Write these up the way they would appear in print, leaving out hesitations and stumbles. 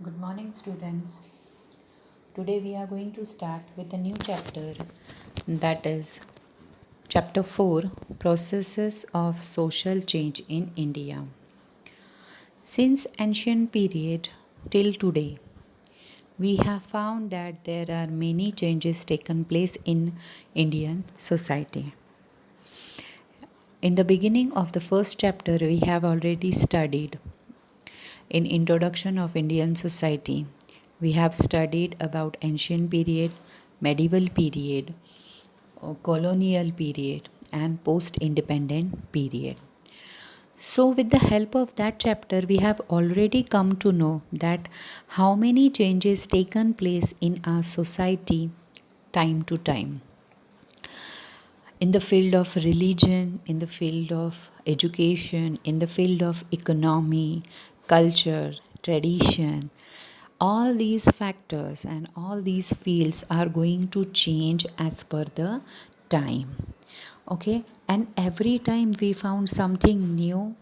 Good morning, students. Today we are going to start with a new chapter, that is chapter 4, Processes of Social Change in India. Since ancient period till today, we have found that there are many changes taken place in Indian society. In the beginning of the first chapter, we have already studied in Introduction of Indian Society. We have studied about ancient period, medieval period, colonial period, and post independent period. So, with the help of that chapter, we have already come to know that how many changes taken place in our society time to time. In the field of religion, in the field of education, in the field of economy, culture, tradition, all these factors and all these fields are going to change as per the time. Okay, and every time we found something new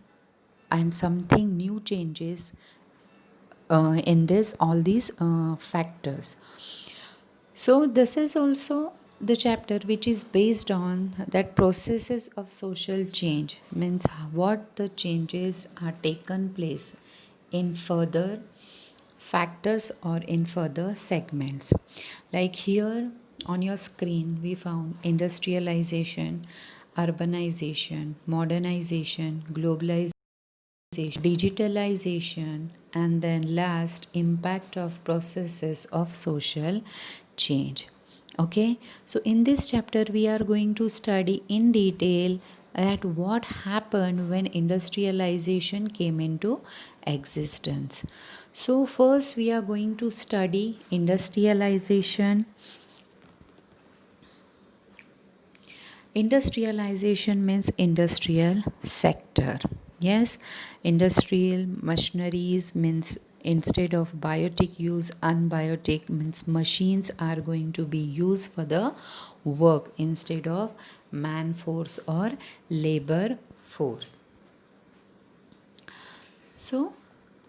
and something new changes in this all these factors. So this is also the chapter which is based on that processes of social change, means what the changes are taken place in further factors or in further segments. Like here on your screen we found industrialization, urbanization, modernization, globalization, digitalization, and then last impact of processes of social change. Okay, so in this chapter we are going to study in detail at what happened when industrialization came into existence. So first we are going to study industrialization. Industrialization means industrial sector. Yes, industrial machineries means instead of biotic use, unbiotic means machines are going to be used for the work instead of man force or labor force. So,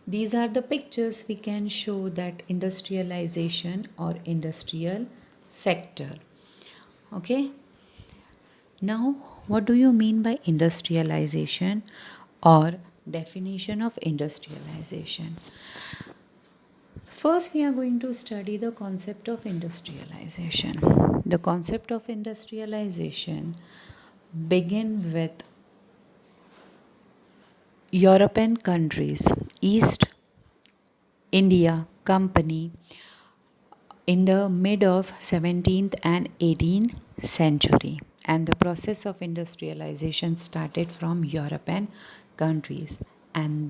these are the pictures we can show that industrialization or industrial sector. Okay. Now, what do you mean by industrialization or definition of industrialization? First, we are going to study the concept of industrialization. The concept of industrialization begin with European countries, East India Company in the mid of 17th and 18th century, and the process of industrialization started from European countries, and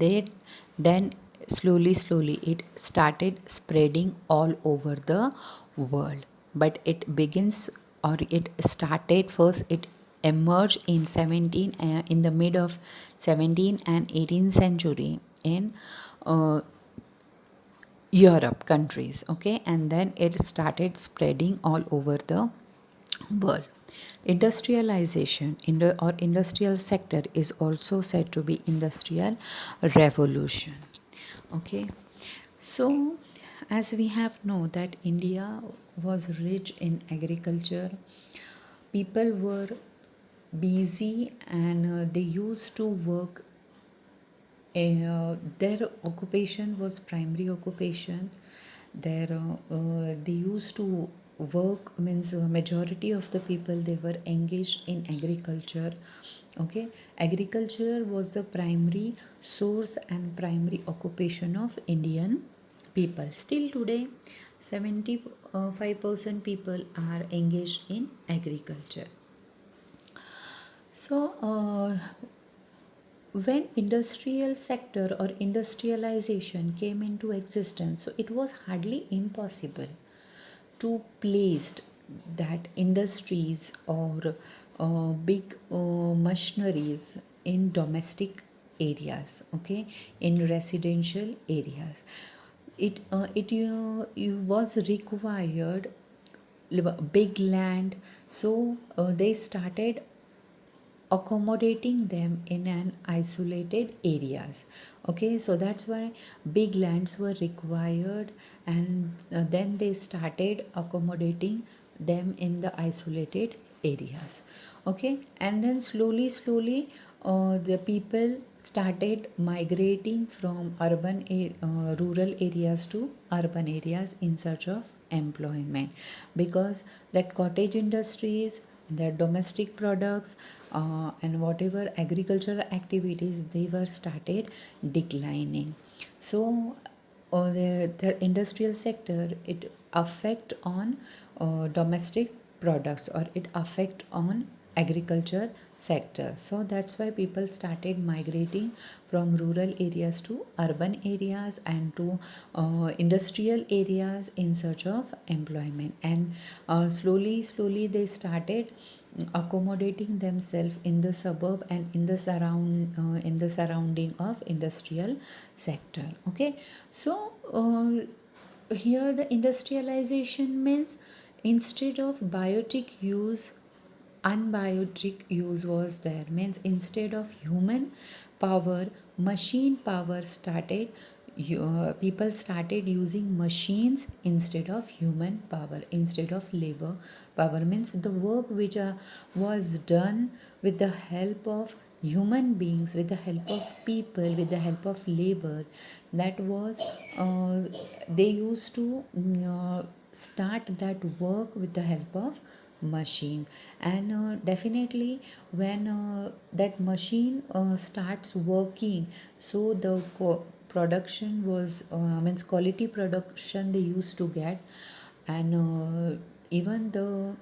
then slowly it started spreading all over the world. But it begins, or it started first, it emerged in 17 in the mid of 17th and 18th century in uh, Europe countries, okay, and then it started spreading all over the world. Industrialization or industrial sector is also said to be industrial revolution. Okay, so as we have know that India was rich in agriculture, people were busy and they used to work. Their occupation was primary occupation. They used to work, means majority of the people they were engaged in agriculture. Okay, agriculture was the primary source and primary occupation of Indian people. Still today, 75% people are engaged in agriculture. So, when industrial sector or industrialization came into existence, so it was hardly impossible to place that industries or big machineries in domestic areas, okay, in residential areas. It was required big land, so they started accommodating them in an isolated areas. Okay, so that's why big lands were required, and then they started accommodating them in the isolated areas. Okay, and then slowly the people started migrating from rural areas to urban areas in search of employment, because that cottage industries, their domestic products, and whatever agricultural activities, they were started declining. So the industrial sector, it affect on domestic products, or it affect on agriculture sector. So that's why people started migrating from rural areas to urban areas and to industrial areas in search of employment. And slowly they started accommodating themselves in the suburb and in the surrounding of industrial sector. Okay, so here the industrialization means, instead of biotic use, unbiotic use was there. Means instead of human power, machine power started. People started using machines instead of human power, instead of labor power. Means the work which was done with the help of human beings, with the help of people, with the help of labor, that was they used to start that work with the help of machine. And definitely when that machine starts working, so the production was means quality production they used to get. And even the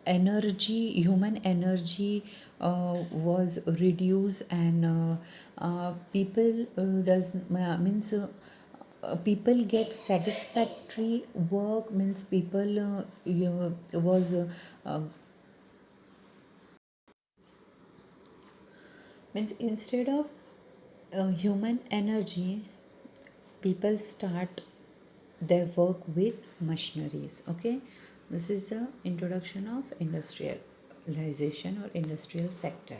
energy, human energy was reduced. And people does means people get satisfactory work. Means people was means instead of human energy, people start their work with machineries. Okay, this is the introduction of industrialization or industrial sector.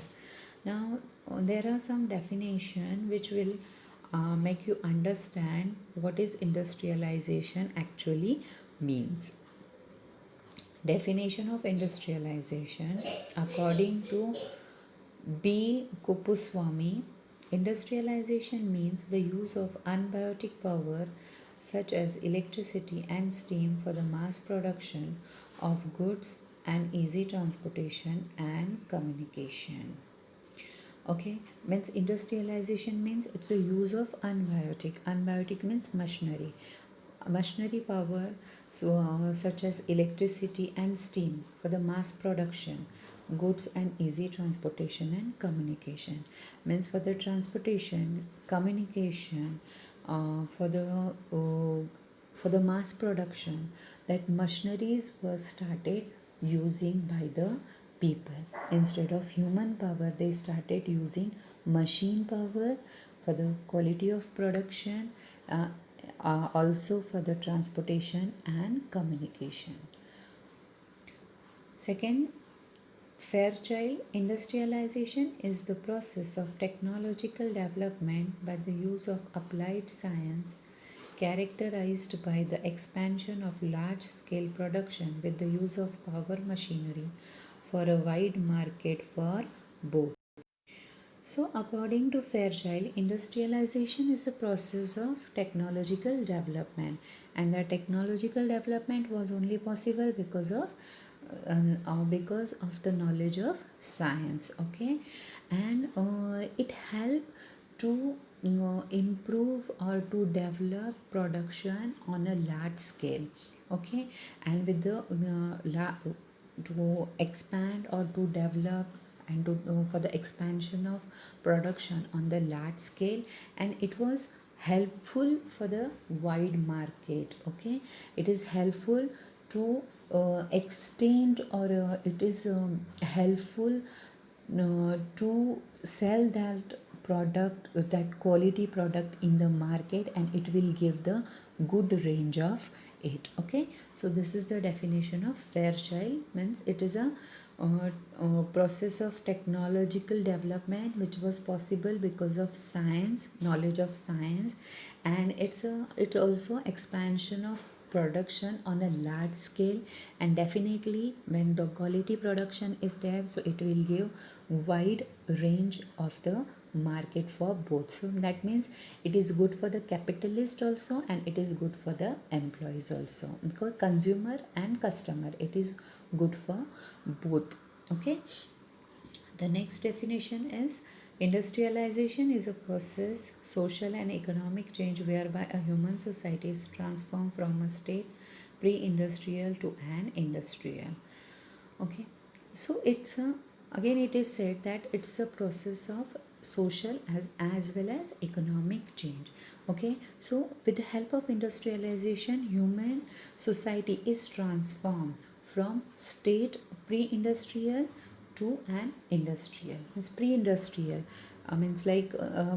Now there are some definition which will make you understand what is industrialization actually means. Definition of industrialization according to B. Kupuswamy, industrialization means the use of unbiotic power such as electricity and steam for the mass production of goods and easy transportation and communication. Okay, means industrialization means it's a use of unbiotic. Unbiotic means machinery power, so such as electricity and steam for the mass production goods and easy transportation and communication. Means for the transportation, communication, for the mass production, that machineries were started using by the people. Instead of human power, they started using machine power for the quality of production, also for the transportation and communication. Second, Fairchild, industrialization is the process of technological development by the use of applied science, characterized by the expansion of large scale production with the use of power machinery for a wide market for both. So, according to Fairchild, industrialization is a process of technological development, and that technological development was only possible because of the knowledge of science. Okay, and it helped to improve or to develop production on a large scale. Okay, and with the to expand or to develop and to for the expansion of production on the large scale, and it was helpful for the wide market. Okay, it is helpful to extend, or it is helpful to sell that product, that quality product in the market, and it will give the good range of it. Okay, so this is the definition of Fairchild. Means it is a process of technological development which was possible because of science, knowledge of science, and it's also expansion of production on a large scale. And definitely when the quality production is there, so it will give wide range of the market for both. So that means it is good for the capitalist also, and it is good for the employees also, because consumer and customer, it is good for both. Okay, the next definition is industrialization is a process, social and economic change whereby a human society is transformed from a state pre-industrial to an industrial. Okay, so it's a, again it is said that it's a process of social as well as economic change. Okay, so with the help of industrialization, human society is transformed from state pre-industrial to an industrial. Means pre-industrial means like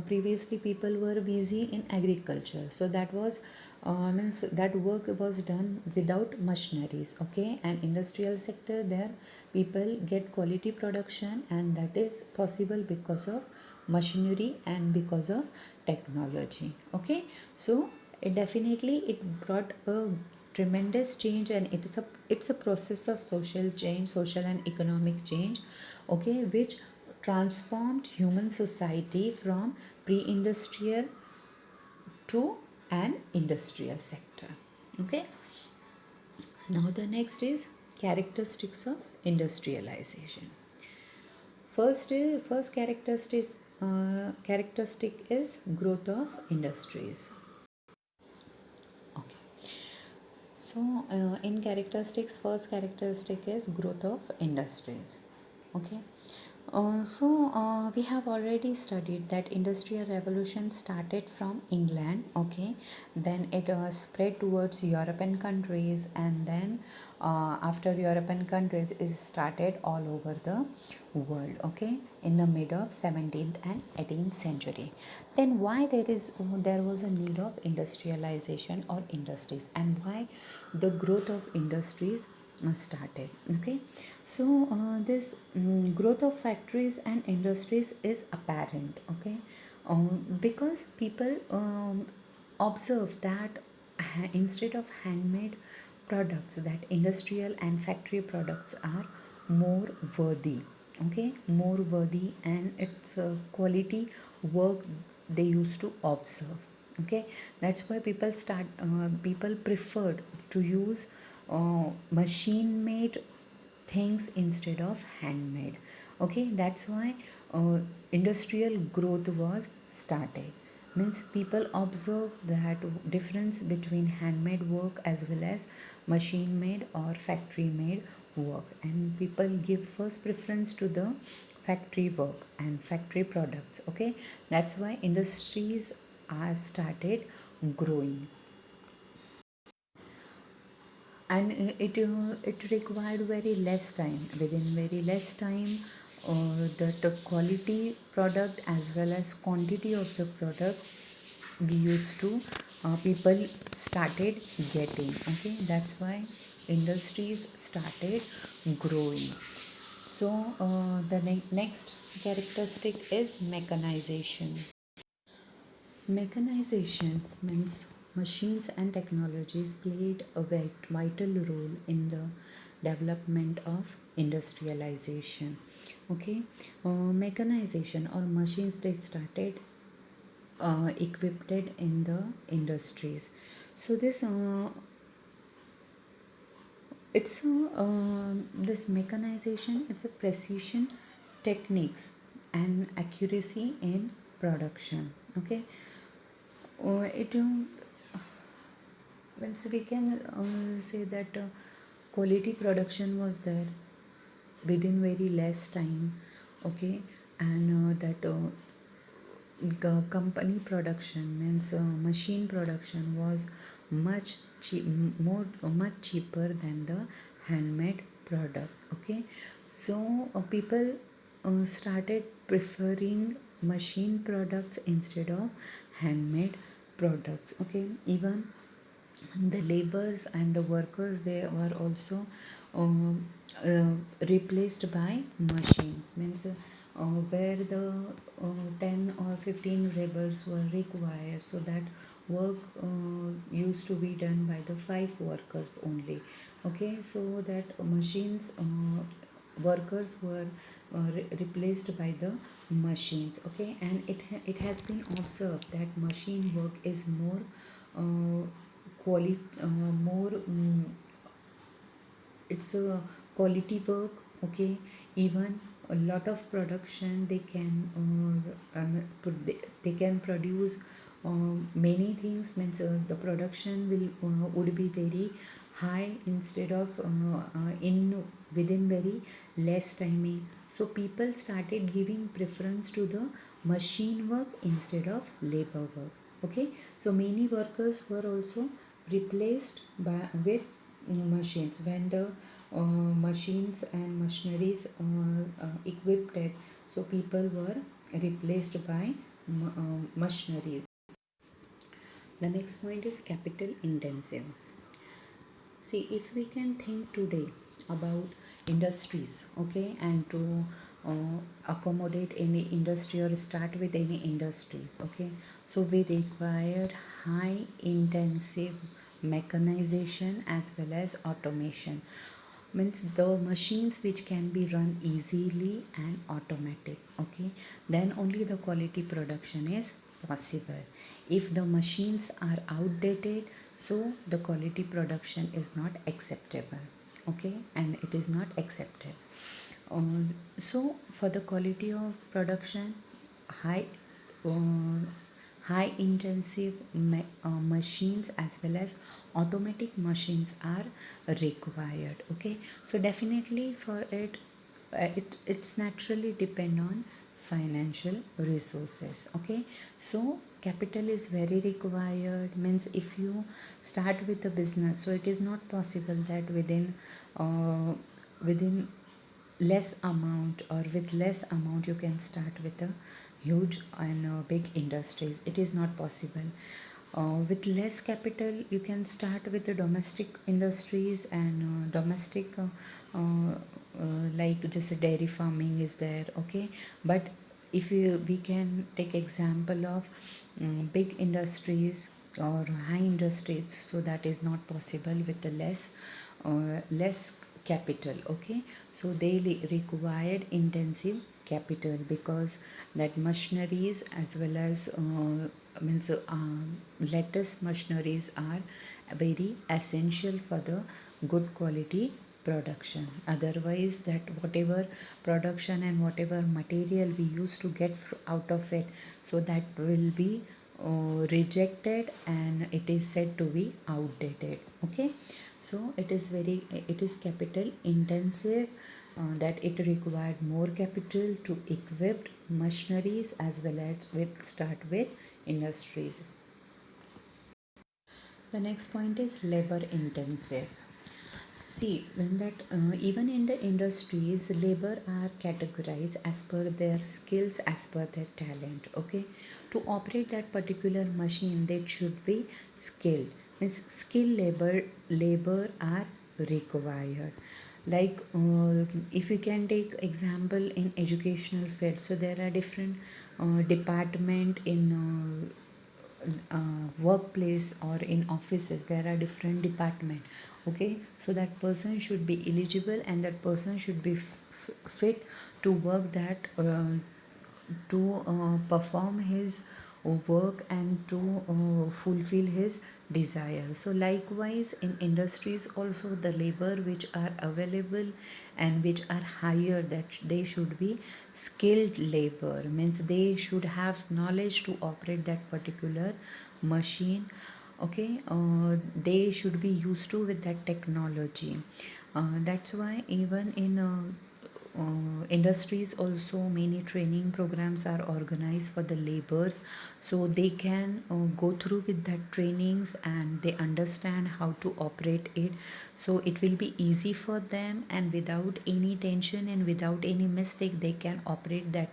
previously people were busy in agriculture, so that was means that work was done without machineries. Okay, and industrial sector, there people get quality production, and that is possible because of machinery and because of technology. Okay, so it definitely it brought a tremendous change, and it's a process of social change, social and economic change. Okay, which transformed human society from pre-industrial to an industrial sector. Okay, now the next is characteristics of industrialization. First characteristic is growth of industries. Okay, so in characteristics, first characteristic is growth of industries. Okay, we have already studied that industrial revolution started from England. Okay, then it spread towards European countries, and then after European countries it started all over the world. Okay, in the mid of 17th and 18th century. Then why there was a need of industrialization or industries, and why the growth of industries started. Okay, so this growth of factories and industries is apparent. Okay, because people observe that instead of handmade products, that industrial and factory products are more worthy. Okay, more worthy, and it's quality work they used to observe. Okay, that's why people preferred to use machine made things instead of handmade. Okay, that's why industrial growth was started. Means people observe that difference between handmade work as well as machine made or factory made work, and people give first preference to the factory work and factory products. Okay, that's why industries are started growing, and it required very less time. Within very less time, the quality product as well as quantity of the product we used to people started getting. Okay, that's why industries started growing. So the next characteristic is mechanization. Mechanization means machines and technologies played a vital role in the development of industrialization. Okay, mechanization or machines, they started equipped in the industries. So this mechanization, it's a precision techniques and accuracy in production. Okay, it means we can say that quality production was there within very less time. Okay, and that company production means machine production was much cheaper than the handmade product. Okay, so people started preferring machine products instead of handmade products. Okay, even the laborers and the workers, they were also um, replaced by machines, means where the 10 or 15 laborers were required, so that work used to be done by the 5 workers only. Okay, so that machines workers were replaced by the machines. Okay, and it has been observed that machine work is more uh, more it's a quality work. Okay, even a lot of production they can they can produce many things, means the production will would be very high instead of in within very less timing. So people started giving preference to the machine work instead of labor work. Okay, so many workers were also replaced by with machines. When the machines and machineries equipped it, so people were replaced by machineries. The next point is capital intensive. See, if we can think today about industries, okay, and to accommodate any industry or start with any industries, okay, so we required high intensive mechanization as well as automation, means the machines which can be run easily and automatic. Okay, then only the quality production is possible. If the machines are outdated, so the quality production is not acceptable. Okay, and it is not accepted. So for the quality of production, high uh, high intensive machines as well as automatic machines are required. Okay, so definitely for it, it's naturally depend on financial resources. Okay, so capital is very required, means if you start with a business, so it is not possible that within less amount or with less amount you can start with a huge and big industries. It is not possible. With less capital you can start with the domestic industries and domestic like just a dairy farming is there. Okay, but if you we can take example of big industries or high industries, so that is not possible with the less capital. Okay, so they required intensive capital, because that machineries as well as means latest machineries are very essential for the good quality production. Otherwise that whatever production and whatever material we used to get out of it, so that will be rejected and it is said to be outdated. Okay, so it is capital intensive, that it required more capital to equip machineries as well as with start with industries. The next point is labor intensive. See, when that even in the industries, labor are categorized as per their skills, as per their talent. Okay, to operate that particular machine, they should be skilled. Means skilled labor are required. Like if you can take example in educational field, so there are different department in workplace or in offices. There are different department. Okay, so that person should be eligible and that person should be fit to work that to perform his work and to fulfill his desire. So likewise in industries also, the labor which are available and which are hired, that they should be skilled labor, means they should have knowledge to operate that particular machine. Okay, they should be used to with that technology. That's why even in industries also many training programs are organized for the laborers, so they can go through with that trainings and they understand how to operate it, so it will be easy for them and without any tension and without any mistake they can operate that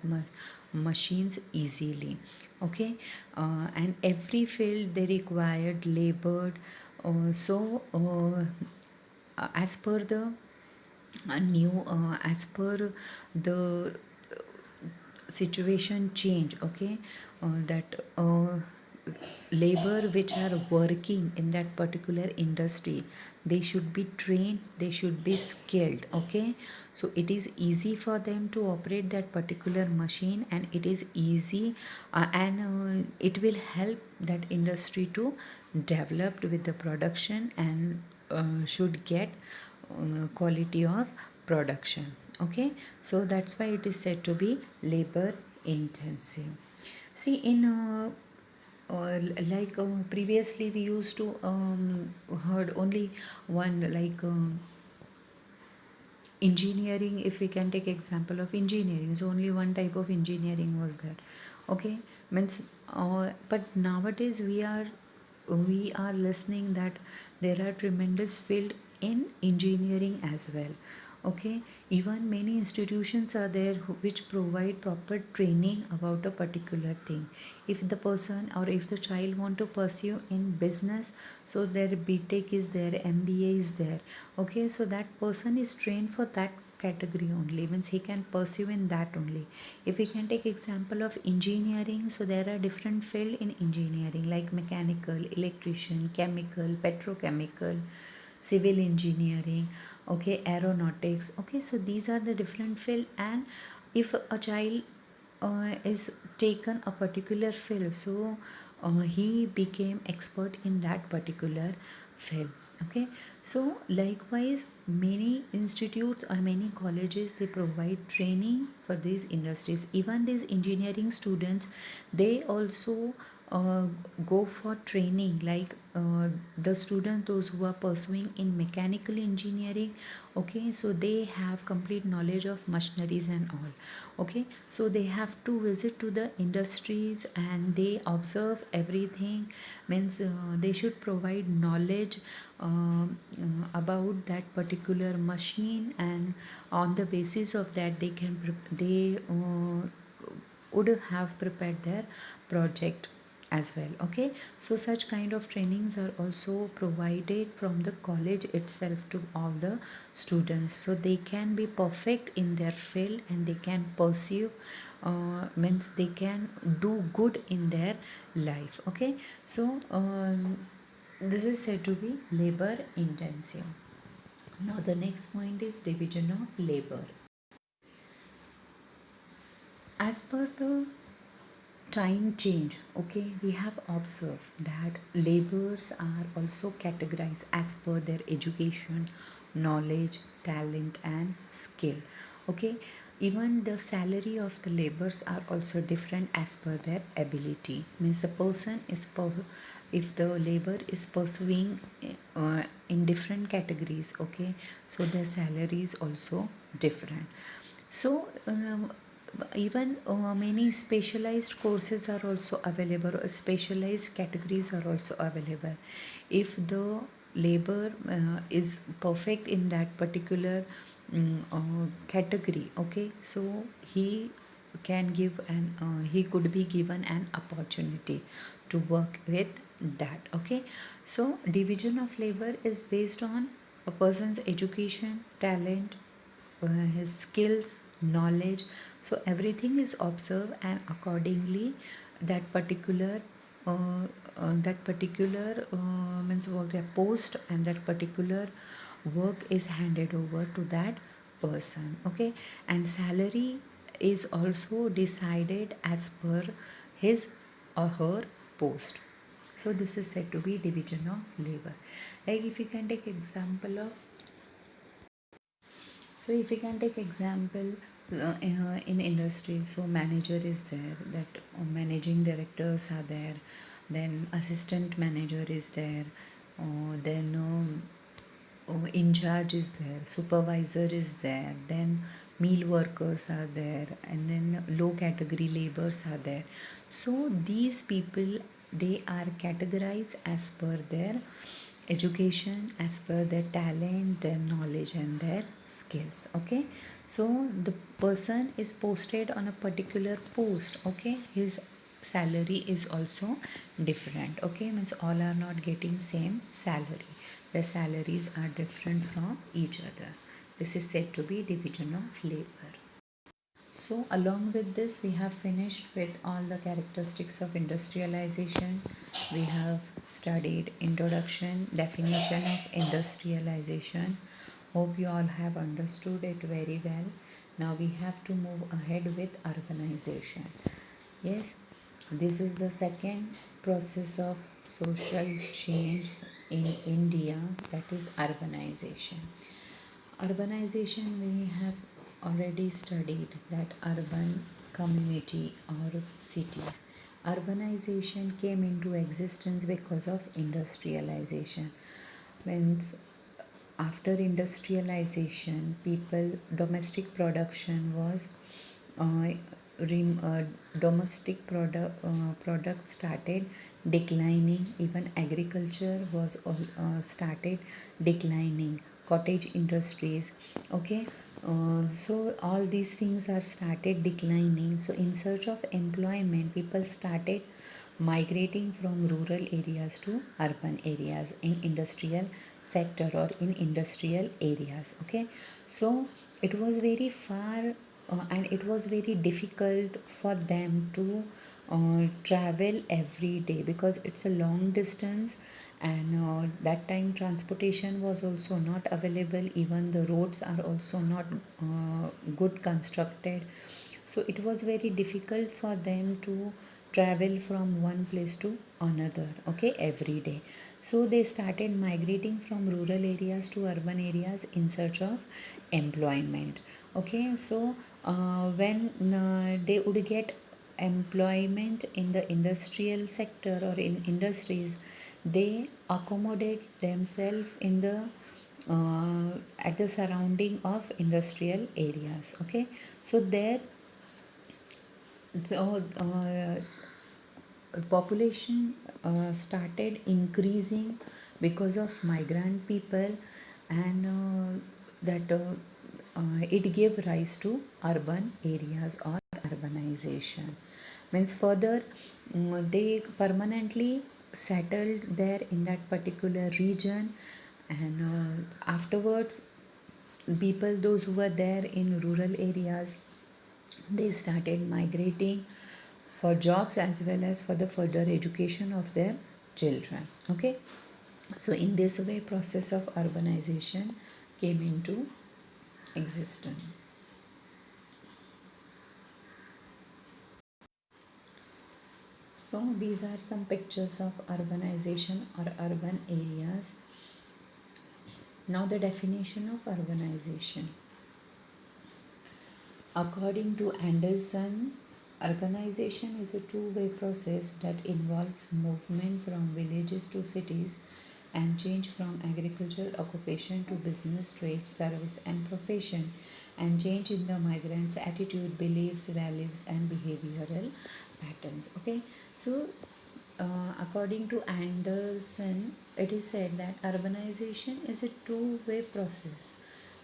machines easily. Okay, and every field they required labored As per the as per the situation change, okay, that labor which are working in that particular industry, they should be trained, they should be skilled, okay. So it is easy for them to operate that particular machine, and it is easy, and it will help that industry to develop with the production, and should get quality of production, okay. So that's why it is said to be labor intensive. See, in previously we used to heard only one, like engineering. If we can take example of engineering, so only one type of engineering was there, okay. Means but nowadays we are listening that there are tremendous field in engineering as well, okay. Even many institutions are there which provide proper training about a particular thing. If the person or if the child want to pursue in business, so their btech is there, mba is there, okay. So that person is trained for that category only, means he can pursue in that only. If we can take example of engineering, so there are different field in engineering like mechanical, electrician, chemical, petrochemical, civil engineering, okay, aeronautics, okay. So these are the different field, and if a child is taken a particular field, so he became expert in that particular field, okay. So likewise, many institutes or many colleges, they provide training for these industries. Even these engineering students, they also uh, go for training, like the students those who are pursuing in mechanical engineering, okay. So they have complete knowledge of machineries and all, okay. So they have to visit to the industries and they observe everything, means they should provide knowledge about that particular machine, and on the basis of that they can they would have prepared their project as well, okay. So such kind of trainings are also provided from the college itself to all the students, so they can be perfect in their field and they can pursue, means they can do good in their life, okay. So this is said to be labor intensive. Now the next point is division of labor. As per the time change, okay, we have observed that laborers are also categorized as per their education, knowledge, talent and skill, okay. Even the salary of the laborers are also different as per their ability, means the person is if the labor is pursuing in different categories, okay, so their salary is also different. So even many specialized courses are also available, or specialized categories are also available. If the labor is perfect in that particular category, okay, so he can give an he could be given an opportunity to work with that, okay. So division of labor is based on a person's education, talent, his skills, knowledge. So everything is observed, and accordingly that particular means work a post, and that particular work is handed over to that person, okay. And salary is also decided as per his or her post. So this is said to be division of labor. Like if you can take example of, so if we can take example in industry, so manager is there, that managing directors are there, then assistant manager is there, then in charge is there, supervisor is there, then meal workers are there, and then low category laborers are there. So these people, they are categorized as per their education, as per their talent, their knowledge and their skills, okay. So the person is posted on a particular post, okay. His salary is also different. Okay, means all are not getting same salary. The salaries are different from each other. This is said to be division of labor. So along with this, we have finished with all the characteristics of industrialization. We have studied introduction, definition of industrialization. Hope you all have understood it very well. Now we have to move ahead with urbanization. Yes, this is the second process of social change in India, that is urbanization. Urbanization, we have already studied that urban community or cities. Urbanization came into existence because of industrialization. Means after industrialization, people domestic production was uh, domestic product started declining. Even agriculture was started declining. Cottage industries, okay. So all these things are started declining. So in search of employment, people started migrating from rural areas to urban areas in industrial sector or in industrial areas. Okay, so it was very far and it was very difficult for them to travel every day because it's a long distance. And that time transportation was also not available. Even the roads are also not good constructed. So it was very difficult for them to travel from one place to another, okay, every day. So they started migrating from rural areas to urban areas in search of employment. Okay, so when they would get employment in the industrial sector or in industries, they accommodate themselves in the at the surrounding of industrial areas. Okay, so there, so population started increasing because of migrant people. And it gave rise to urban areas or urbanization. Means further, they permanently settled there in that particular region. And afterwards, people those who were there in rural areas, they started migrating for jobs as well as for the further education of their children. Okay, so in this way process of urbanization came into existence. So these are some pictures of urbanization or urban areas. Now the definition of urbanization. According to Anderson, urbanization is a two-way process that involves movement from villages to cities and change from agricultural occupation to business, trade, service, and profession, and change in the migrants' attitude, beliefs, values, and behavioral patterns. Okay, so according to Anderson, it is said that urbanization is a two-way process.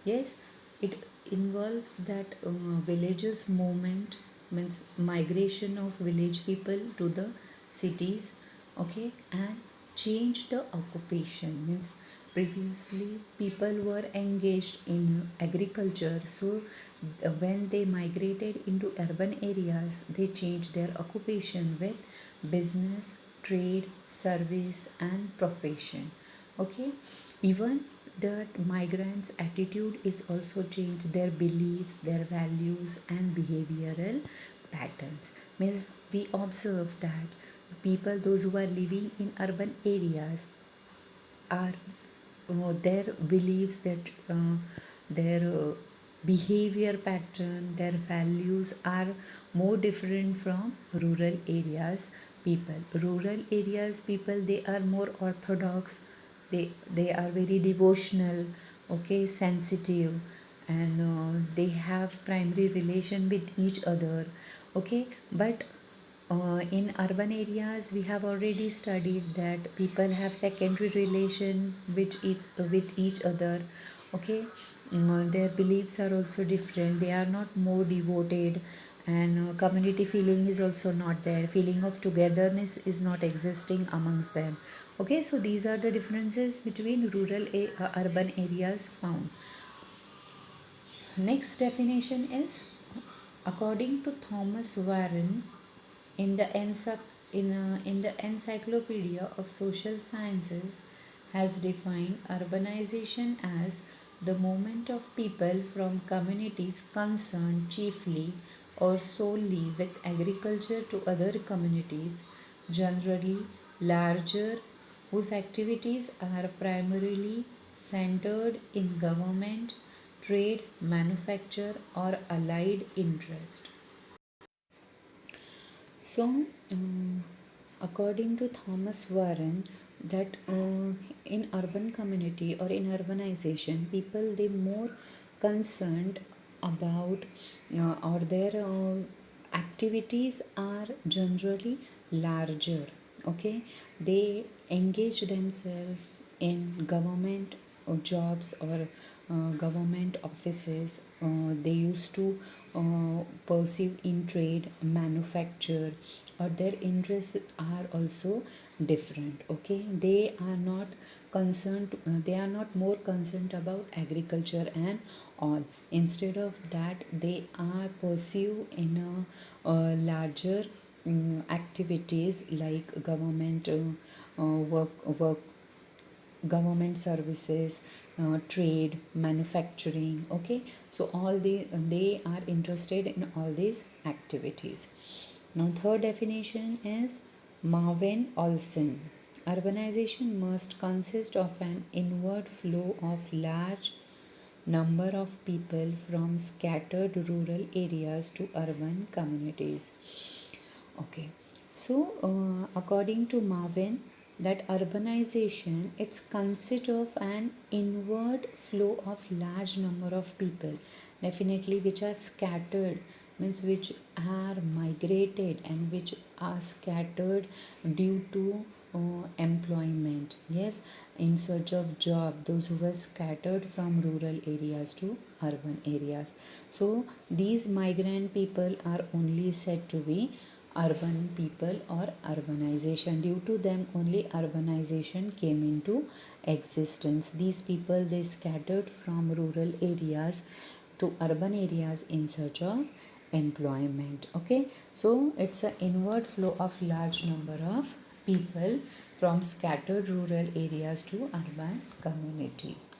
Yes, it involves that villages movement, means migration of village people to the cities, okay, and change the occupation. Means previously people were engaged in agriculture, so when they migrated into urban areas, they changed their occupation with business, trade, service, and profession. Okay, even that migrants' attitude is also changed, their beliefs, their values, and behavioral patterns. Means we observe that people, those who are living in urban areas, are their beliefs, that their behavior pattern, their values are more different from rural areas people. Rural areas people, they are more orthodox. They are very devotional, okay, sensitive, and they have primary relation with each other. Okay, but in urban areas, we have already studied that people have secondary relation with each other. Okay, their beliefs are also different. They are not more devoted. and community feeling is also not there. Feeling of togetherness is not existing amongst them. Okay, so these are the differences between urban areas found. Next definition is, according to Thomas Warren, in the Encyclopedia of Social Sciences, has defined urbanization as the movement of people from communities concerned chiefly or solely with agriculture to other communities, generally larger, whose activities are primarily centered in government, trade, manufacture, or allied interest. So, according to Thomas Warren, that in urban community or in urbanization, people they more concerned about or their activities are generally larger. Okay, they engage themselves in government jobs or government offices. They used to pursue in trade, manufacture, or their interests are also different. Okay, they are not concerned, they are not more concerned about agriculture and all. Instead of that, they are pursue in larger activities like government work, government services, trade, manufacturing. Okay, so all they are interested in all these activities. Now third definition is Marvin Olson. Urbanization must consist of an inward flow of large number of people from scattered rural areas to urban communities. Okay, so according to Marvin, that urbanization it's consist of an inward flow of large number of people, definitely which are scattered, means which are migrated and which are scattered due to employment. Yes, in search of job, those who were scattered from rural areas to urban areas. So these migrant people are only said to be urban people or urbanization. Due to them only urbanization came into existence. These people they scattered from rural areas to urban areas in search of employment. Okay, so it's an inward flow of large number of people from scattered rural areas to urban communities,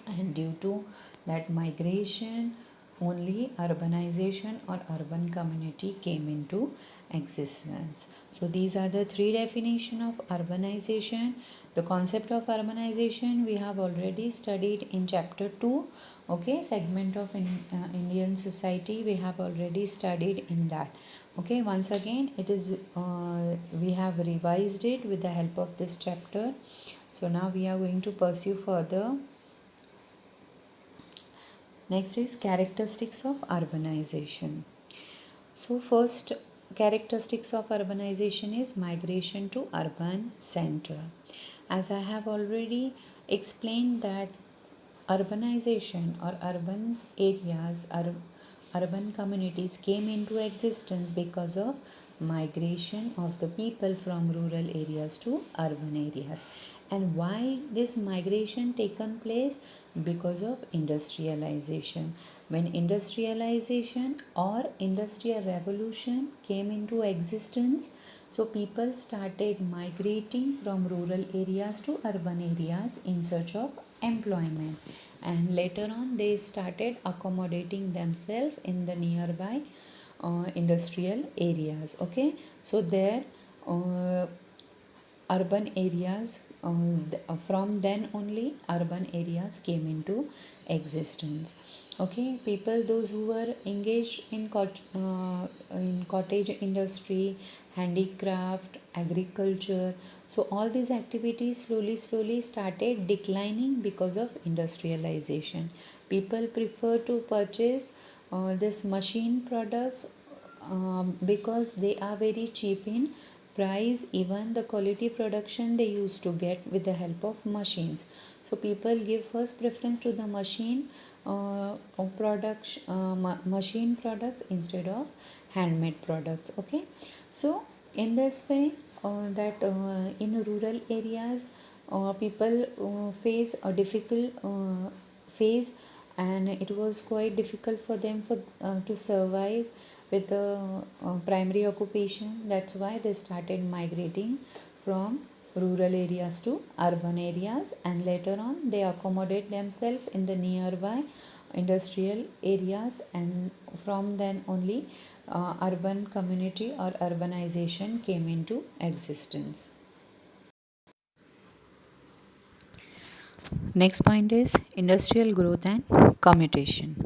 and due to that migration only urbanization or urban community came into existence. So these are the three definition of urbanization. The concept of urbanization we have already studied in chapter 2. Okay, segment of Indian society we have already studied in that. Okay, once again it is we have revised it with the help of this chapter. So now we are going to pursue further. Next is characteristics of urbanization. So first characteristics of urbanization is migration to urban center. As I have already explained that urbanization or urban areas or urban communities came into existence because of migration of the people from rural areas to urban areas. And why this migration taken place? Because of industrialization. When industrialization or industrial revolution came into existence, so people started migrating from rural areas to urban areas in search of employment, and later on they started accommodating themselves in the nearby industrial areas. Okay, so there uh, urban areas from then only urban areas came into existence. Okay, people those who were engaged in cottage industry, handicraft, agriculture, so all these activities slowly started declining because of industrialization. People prefer to purchase this machine products because they are very cheap in price even the quality production they used to get with the help of machines. So people give first preference to the machine products instead of handmade products. Okay, so in this way, that in rural areas, people face a difficult phase, and it was quite difficult for them to survive with the primary occupation. That's why they started migrating from rural areas to urban areas, and later on they accommodate themselves in the nearby industrial areas, and from then only urban community or urbanization came into existence. Next point is industrial growth and commutation.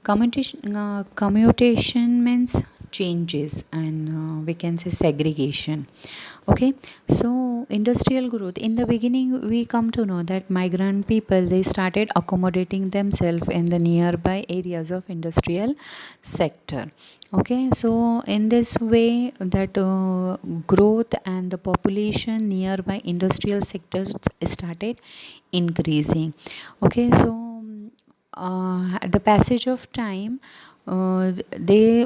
Commutation means changes, and we can say segregation. Okay, so industrial growth, in the beginning we come to know that migrant people, they started accommodating themselves in the nearby areas of industrial sector. Okay, so in this way, that growth and the population nearby industrial sectors started increasing. Okay, so at the passage of time, they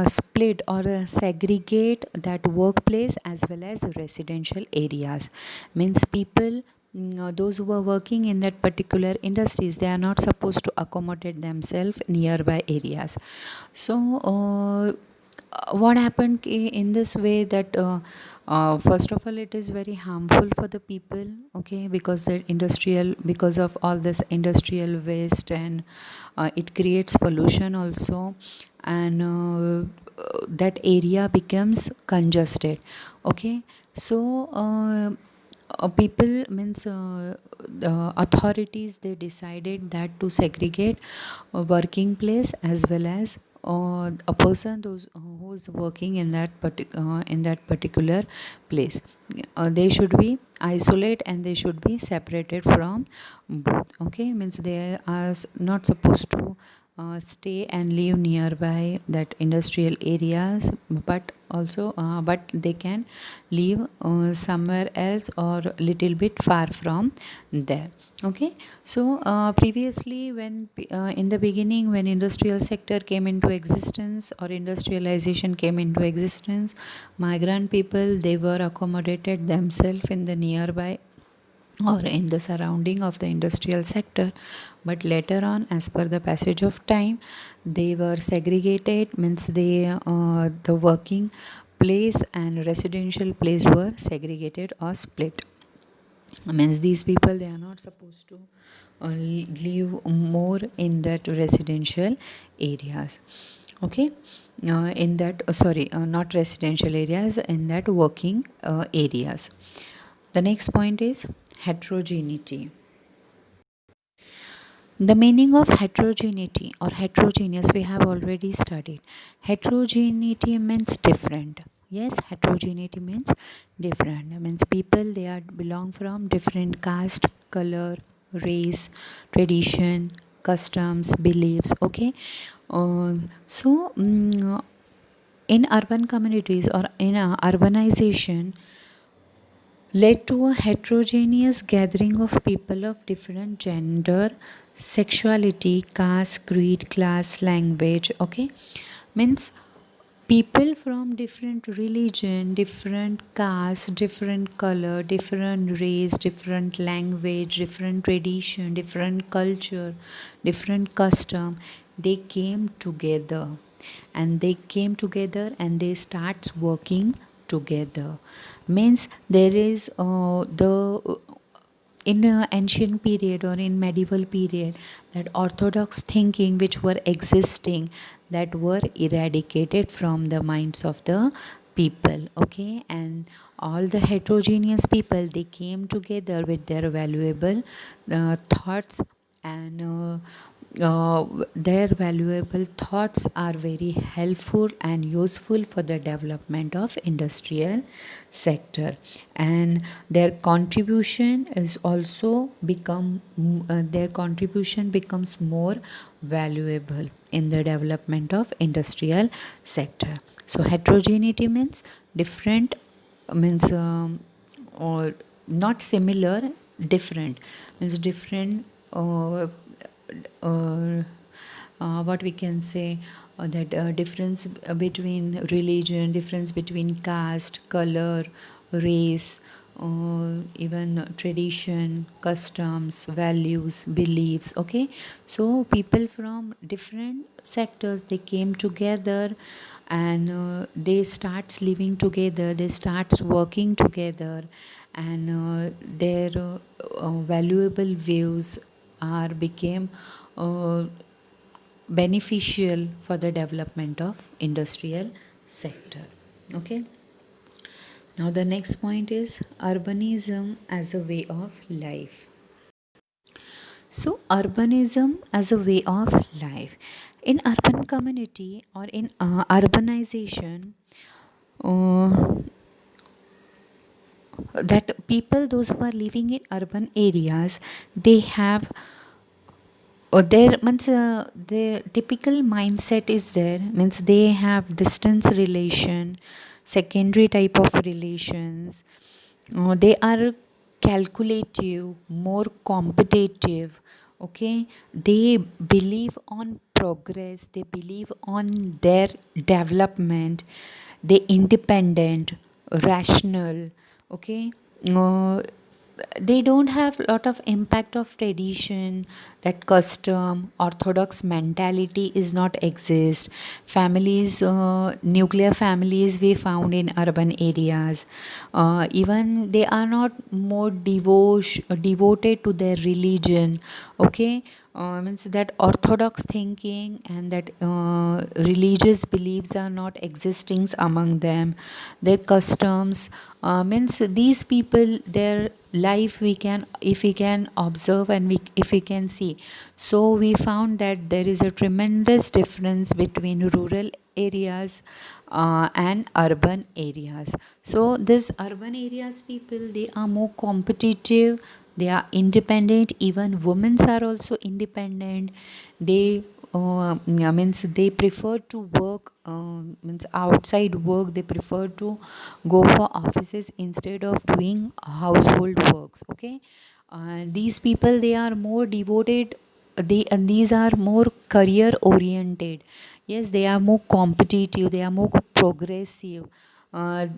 split or segregate that workplace as well as residential areas. Means people, those who are working in that particular industries, they are not supposed to accommodate themselves nearby areas. So what happened in this way, that first of all, it is very harmful for the people. Okay, because the industrial, because of all this industrial waste, and it creates pollution also, and that area becomes congested. Okay, so people, means the authorities, they decided that to segregate a working place as well as a person those who's working in in that particular place. They should be isolate, and they should be separated from both. Okay, means they are not supposed to stay and live nearby that industrial areas, but also but they can live somewhere else or little bit far from there. Okay, so previously, when in the beginning, when industrial sector came into existence or industrialization came into existence, migrant people, they were accommodated themselves in the nearby or in the surrounding of the industrial sector. But later on, as per the passage of time, they were segregated. Means they the working place and residential place were segregated or split. Means these people, they are not supposed to live more in that residential areas. Okay, in that sorry, not residential areas, in that working areas. The next point is heterogeneity. The meaning of heterogeneity or heterogeneous we have already studied. Heterogeneity means different. Yes, heterogeneity means different. Means people, they are belong from different caste, color, race, tradition, customs, beliefs. Okay, so in urban communities or in urbanization, led to a heterogeneous gathering of people of different gender, sexuality, caste, creed, class, language. Okay, means people from different religion, different caste, different color, different race, different language, different tradition, different culture, different custom, they came together, and they start working together. Means there is the in ancient period or in medieval period, that orthodox thinking which were existing, that were eradicated from the minds of the people. Okay, and all the heterogeneous people, they came together with their valuable thoughts, and their valuable thoughts are very helpful and useful for the development of industrial sector, and their contribution is also their contribution becomes more valuable in the development of industrial sector. So heterogeneity means different means or not similar, different, means different, uh, what we can say, that difference between religion, difference between caste, color, race, even tradition, customs, values, beliefs. Okay, so people from different sectors, they came together, and they starts living together, they starts working together, and their valuable views are became uh, beneficial for the development of industrial sector. Okay, now the next point is urbanism as a way of life. So urbanism as a way of life, in urban community or in urbanization, uh, that people, those who are living in urban areas, they have their means the typical mindset is there, means they have distance relation, secondary type of relations. They are calculative, more competitive. Okay, they believe on progress, they believe on their development, they independent, rational. Okay, uh, they don't have a lot of impact of tradition, that custom orthodox mentality is not exist. Families, nuclear families we found in urban areas, even they are not more devoted to their religion. Okay, means that orthodox thinking and that religious beliefs are not existing among them. Their customs, means these people, their life, we can, if we can observe and if we can see, so we found that there is a tremendous difference between rural areas and urban areas. So this urban areas people, they are more competitive, they are independent, even women are also independent. They means they prefer to work, means outside work, they prefer to go for offices instead of doing household works. Okay, these people, they are more devoted, they, and these are more career oriented. Yes, they are more competitive, they are more progressive. This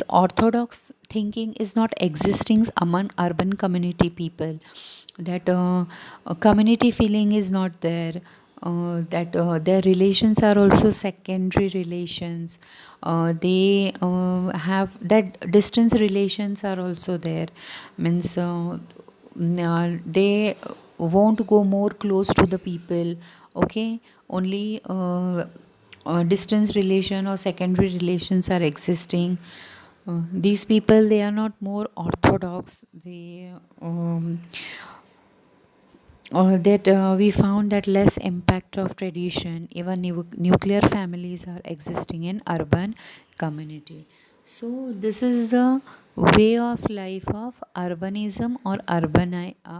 orthodox thinking is not existing among urban community people. That community feeling is not there. That their relations are also secondary relations. They have that distance relations are also there. Means they won't go more close to the people. Okay, only distance relation or secondary relations are existing. These people, they are not more orthodox, they that we found that less impact of tradition, even nuclear families are existing in urban community. So this is the way of life of urbanism or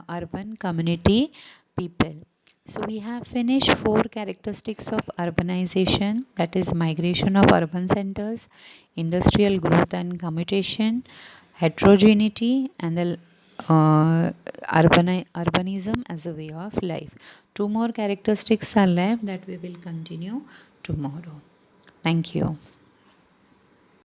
urban community people. So we have finished four characteristics of urbanization, that is migration of urban centers, industrial growth and commutation, heterogeneity, and the urbanism as a way of life. Two more characteristics are left that we will continue tomorrow. Thank you.